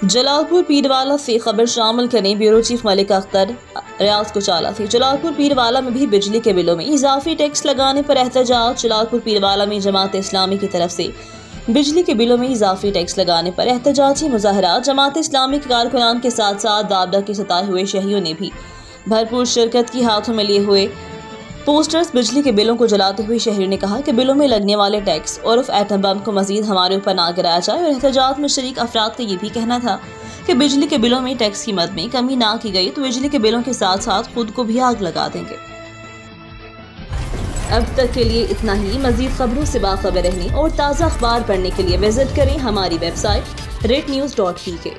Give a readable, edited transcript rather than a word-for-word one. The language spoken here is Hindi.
जलालपुर पीरवाला से खबर शामिल करें। ब्यूरो चीफ मलिक अख्तर रियाज कुचाला से। जलालपुर पीरवाला में भी बिजली के बिलों में इजाफी टैक्स लगाने पर एहतजाज। जलालपुर पीरवाला में जमात इस्लामी की तरफ से बिजली के बिलों में इजाफी टैक्स लगाने पर एहतजाजी मुजाहरा। जमात इस्लामी के कारकुनान के साथ साथ दाबदा के सताए हुए शहरियों ने भी भरपूर शिरकत की। हाथों में लिए हुए पोस्टर्स बिजली के बिलों को जलाते हुए शहरियों ने कहा कि बिलों में लगने वाले टैक्स और एटम बम को मजीद हमारे ऊपर ना गिराया जाए। और एहतजाज में शरीक अफराद का ये भी कहना था कि बिजली के बिलों में टैक्स की मद में कमी ना की गई तो बिजली के बिलों के साथ साथ खुद को भी आग लगा देंगे। अब तक के लिए इतना ही। मजीद खबरों से बाखबर रहने और ताज़ा अखबार पढ़ने के लिए विजिट करें हमारी वेबसाइट rednews.pk।